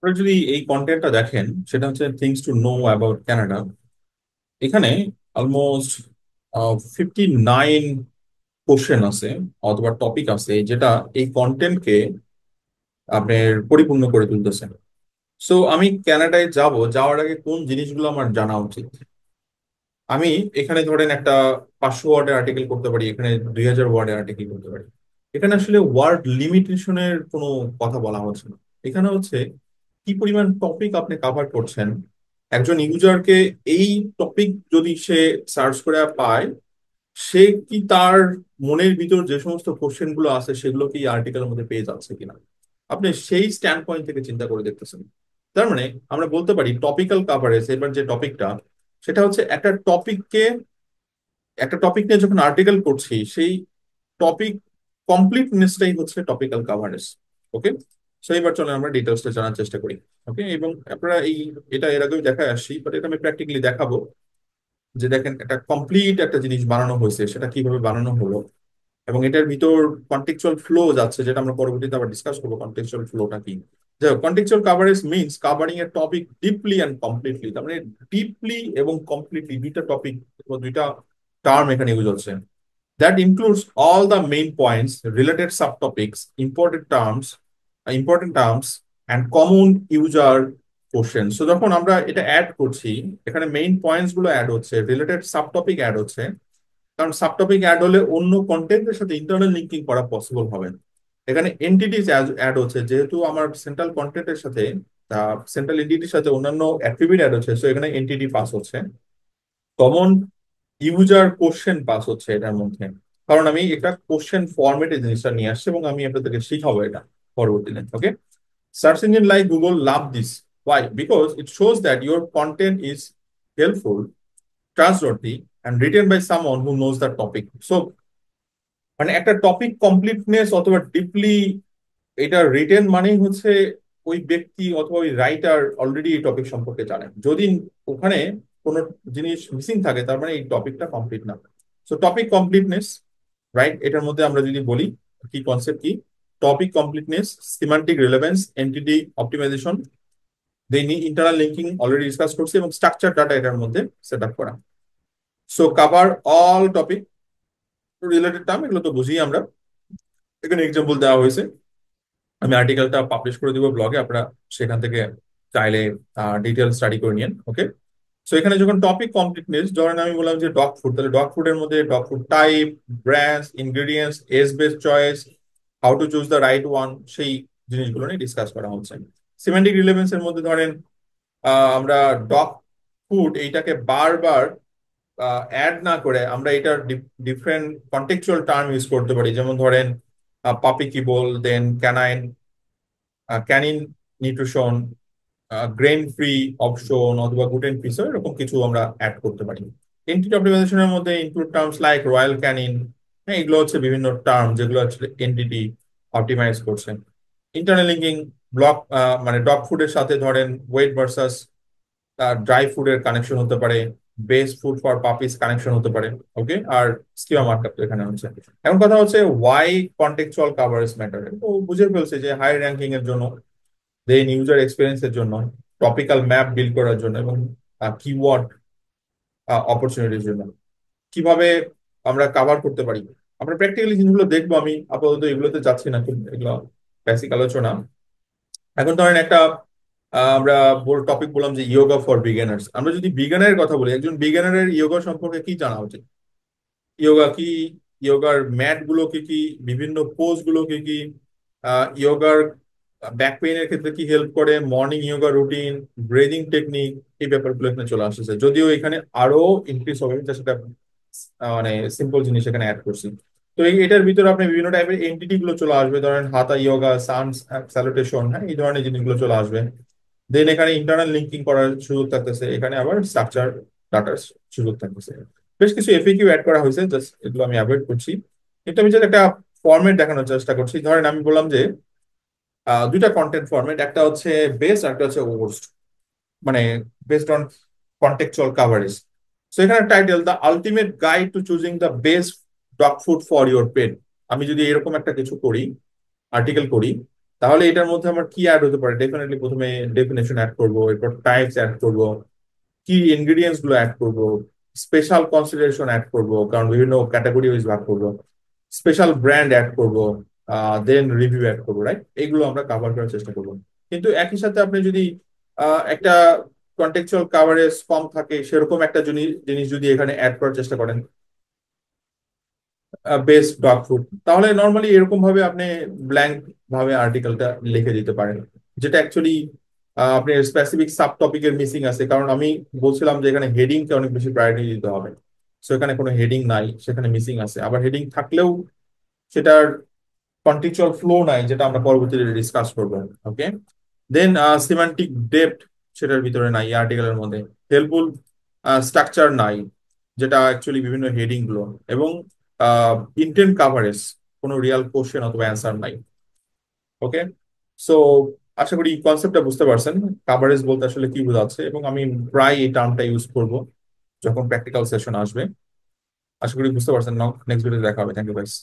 আপনারা যদি এই কন্টেন্টটা দেখেন, সেটা হচ্ছে things to know about Canada. এখানে অলমোস্ট 59 কোশ্চেন আছে অথবা টপিক আছে, যেটা এই কন্টেন্টকে আপনার পরিপূর্ণ করে তুলতেছে। সো আমি কানাডায় যাওয়ার আগে কোন জিনিসগুলো আমার জানা উচিত? আমি এখানে ধরেন একটা 500 ওয়ার্ডের আর্টিকেল করতে পারি, এখানে 2000 ওয়ার্ডের আর্টিকেল করতে পারি। এখানে আসলে ওয়ার্ড লিমিটেশনের কোনো কথা বলা হচ্ছে না। এখানে হচ্ছে কি পরিমাণ টপিক আপনি কাভার করছেন। একজন ইউজারকে এই টপিক যদি সে সার্চ করে পায়, সে কি তার মনের ভিতর যে সমস্ত কোশ্চেন গুলো আছে সেগুলো কি আর্টিকেলের মধ্যে পেয়ে যাচ্ছে কিনা, আপনি সেই স্ট্যান্ড পয়েন্ট থেকে চিন্তা করে দেখতেছেন। তার মানে আমরা বলতে পারি টপিক্যাল কাভারেজ, এবার যে টপিকটা, সেটা হচ্ছে একটা টপিক নিয়ে যখন আর্টিকেল করছি, সেই টপিক কমপ্লিটনেসটাই হচ্ছে টপিক্যাল কাভারেজ। ওকে, সো এবার চলেন আমরা ডিটেলসটা জানার চেষ্টা করি। ওকে, এবং আপনারা এটা এর আগেও দেখায় আসছি, বাট এটা আমি প্র্যাকটিক্যালি দেখাবো। যে দেখেন, একটা কমপ্লিট একটা জিনিস বানানো হয়েছে, সেটা কিভাবে বানানো হলো, এবং এটার ভিতর কন্টেক্সচুয়াল ফ্লো যাচ্ছে, যেটা আমরা পরবর্তীতে আবার ডিসকাস করবো কন্টেক্সচুয়াল ফ্লোটা কি। যাই হোক, contextual coverage means covering A topic deeply and completely. তার মানে ডিপলি এবং কমপ্লিটলি দুইটা টপিক, দুইটা টার্ম এখানে ইউজ হচ্ছে। That includes all the main points, related subtopics, important terms, and common user questions. So যখন আমরা এটা অ্যাড করছি, এখানে মেইন পয়েন্টস গুলো অ্যাড হচ্ছে, রিলেটেড সাবটপিক অ্যাড হচ্ছে। কারণ সাবটপিক অ্যাড হলে অন্য কন্টেন্টের সাথে ইন্টারনাল লিঙ্কিং করা পসিবল হবে না। এখানে এন্টিটিস অ্যাড হচ্ছে, যেহেতু আমার সেন্ট্রাল কন্টেন্টের সাথে, সেন্ট্রাল এন্টিটির সাথে অন্যান্য অ্যাট্রিবিউট অ্যাড হচ্ছে, সো এখানে এন্টিটি পাস হচ্ছে। কমন ইউজার কোশ্চেন পাস হচ্ছে এটার মধ্যে, কারণ আমি একটা কোশ্চেন ফরম্যাটে জিনিসটা নিয়ে আসছি এবং আমি আপনাদেরকে শিখাবো এটা পরবর্তীতে। Okay, search engine like Google love this. Why? Because it shows that your content is helpful, trustworthy, and written by someone who knows the topic. So মানে একটা টপিক কমপ্লিটনেস অথবা ডিপলি, এটা রিটেন মানেই হচ্ছে ওই ব্যক্তি অথবা ওই রাইটার অলরেডি এই টপিক সম্পর্কে জানেন। যদি ওখানে কোনো জিনিস মিসিং থাকে, তার মানে এই টপিকটা কমপ্লিট না। সো টপিক কমপ্লিটনেস, রাইট, এটার মধ্যে আমরা যদি বলি কি কনসেপ্ট কি, topic completeness, semantic relevance, entity optimisation, then internal linking already discuss করছি, এবং স্ট্রাকচার ডাটা এটার মধ্যে সেট আপ করা। So cover all topic related term, এগুলো তো বুঝি আমরা। এখানে এক্সাম্পল দেওয়া হয়েছে, আমি আর্টিকেলটা পাবলিশ করে দিব ব্লগে, আপনারা সেখান থেকে চাইলে ডিটেল স্টাডি করে নিন। ওকে, সো এখানে যখন টপিক কমপ্লিটনেস, ধরেন আমি বললাম যে ডগ ফুড, তাহলে ডগ ফুডের মধ্যে dog food type, brands, ingredients, age base choice, how to choose the right one, সেই জিনিসগুলো নিয়ে ডিসকাস করা হচ্ছে। সিমেন্টিক রিলেভেন্স এর মধ্যে ধরেন আমরা ডগ ফুড এইটাকে বারবার অ্যাড না করে আমরা এটার ডিফারেন্ট কন্টেক্সচুয়াল টার্ম ইউজ করতে পারি, যেমন ধরেন puppy kibble, then canine, canine nutrition, grain free option, অথবা গ্লুটেন ফ্রি, এরকম কিছু আমরা অ্যাড করতে পারি। এন্টিটি অপটিমাইজেশনের মধ্যে include terms like Royal Canin. হ্যাঁ, এগুলো হচ্ছে বিভিন্ন টার্ম যেগুলো হচ্ছে এন্টিটি অপটিমাইজ করছে। ইন্টারনাল লিঙ্কিং, ব্লক মানে ডগ ফুডের সাথে ধরেন ওয়েট ভার্সাস ড্রাই ফুডের কানেকশন হতে পারে, best food for puppies connection হতে পারে। ওকে, আর স্কিমা মার্কআপ তো এখানে হচ্ছে। এখন কথা হচ্ছে ওয়াই কন্টেক্সচুয়াল কাভারেজ ম্যাটার। তো বুঝে ফেলছে যে হাই র্যাঙ্কিং এর জন্য, দেন ইউজার এক্সপিরিয়েন্সের জন্য, টপিক্যাল ম্যাপ বিল্ড করার জন্য, এবং কিওয়ার্ড অপরচুনিটির জন্য কিভাবে আমরা কাভার করতে পারি। আমরা প্র্যাকটিক্যালি জিনিসগুলো দেখবো, আমি আপাতত এগুলোতে যাচ্ছি না, খুব এগুলো বেসিক আলোচনা। এখন ধরেন একটা আমরা টপিক বললাম যে ইয়োগা ফর বিগিনার্স। আমরা যদি বিগিনারের কথা বলি, একজন বিগিনারের ইয়োগা সম্পর্কে কি জানা উচিত? ইয়োগা কি, ইয়োগার ম্যাট গুলো কি কি, বিভিন্ন পোজ গুলো কি কি, ইয়োগার ব্যাক পেইনের ক্ষেত্রে কি হেল্প করে, morning yoga routine, breathing technique, এই ব্যাপারগুলো এখানে চলে আসছে। যদিও এখানে আরো ইনক্রিজ হবে, সেটা মানে সিম্পল জিনিস এখানে অ্যাড করছি। তো এটার ভিতরে আপনি বিভিন্ন টাইপের এন্টিটি গুলো চলে আসবে, ধরেন হাতা ইয়োগা, সান স্যালুটেশন, হ্যাঁ, এই ধরনের জিনিসগুলো চলে আসবে। দেন এখানে ইন্টারনাল লিঙ্কিং করার সুযোগ থাকতেছে, এখানে আবার স্ট্রাকচার ডাটার সুযোগ থাকতেছে। বেশ কিছু এফএকিউ অ্যাড করা হয়েছে, জাস্ট এগুলো আমি অ্যাভয়েড করছি। কিন্তু আমি just একটা ফরম্যাট দেখানোর চেষ্টা করছি। ধরেন আমি বললাম যে দুইটা কন্টেন্ট ফরম্যাট, একটা হচ্ছে বেস্ট আর একটা হচ্ছে ওয়ার্স্ট, মানে based on contextual coverage. So এখানে title, the ultimate guide to choosing the best dog food for your pet. আমি যদি এরকম একটা কিছু করি, আর্টিকেল করি, তাহলে এটার মধ্যে আমার কি অ্যাড হতে পারে? ডেফিনেটলি প্রথমে ডেফিনেশন অ্যাড করবো, এরপর টাইপস অ্যাড করবো, কি ইনগ্রিডিয়েন্টস গুলো অ্যাড করবো, স্পেশাল কনসিডারেশন অ্যাড করবো কারণ বিভিন্ন ক্যাটাগরি ওয়াইজ ভাগ করবো, স্পেশাল ব্র্যান্ড অ্যাড করবো, দেন রিভিউ অ্যাড করবো, রাইট? এগুলো আমরা কভার করার চেষ্টা করবো। কিন্তু একই সাথে আপনি যদি একটা কন্টেক্সচুয়াল কাভারেজ কম থাকে সেরকম একটা জিনিস জিনিস যদি এখানে অ্যাড করার চেষ্টা করেন, বেস্ট ডগ ফুড, তাহলে নর্মালি এরকম ভাবে আপনি ব্ল্যাঙ্ক ভাবে আর্টিকেলটা লিখে দিতে পারেন, যেটা অ্যাকচুয়ালি আপনার স্পেসিফিক সাব টপিকের মিসিং আছে। কারণ আমি বলছিলাম যে এখানে হেডিংকে অনেক বেশি প্রায়োরিটি দিতে হবে। সো এখানে কোনো হেডিং নাই, সেখানে মিসিং আছে। আবার হেডিং থাকলেও সেটার কন্টেক্সচুয়াল ফ্লো নাই, যেটা আমরা পরবর্তীতে ডিসকাস করবো। ওকে, দেন সিমান্টিক ডেপথ সেটার ভিতরে নাই এই আর্টিকেলের মধ্যে। হেল্পফুল স্ট্রাকচার নাই, যেটা অ্যাকচুয়ালি বিভিন্ন হেডিং গুলো, এবং ইন্টেন্ট কাভারেজ, কোনো রিয়াল কোশ্চেন অথবা অ্যান্সার নাই। ওকে, সো আশা করি কনসেপ্টটা বুঝতে পারছেন কাভারেজ বলতে আসলে কি বোঝাচ্ছে, এবং আমি প্রায় এই টার্মটা ইউজ করব যখন প্র্যাকটিক্যাল সেশন আসবে। আশা করি বুঝতে পারছেন। নাও নেক্সট ভিডিওতে দেখা হবে। Thank you guys.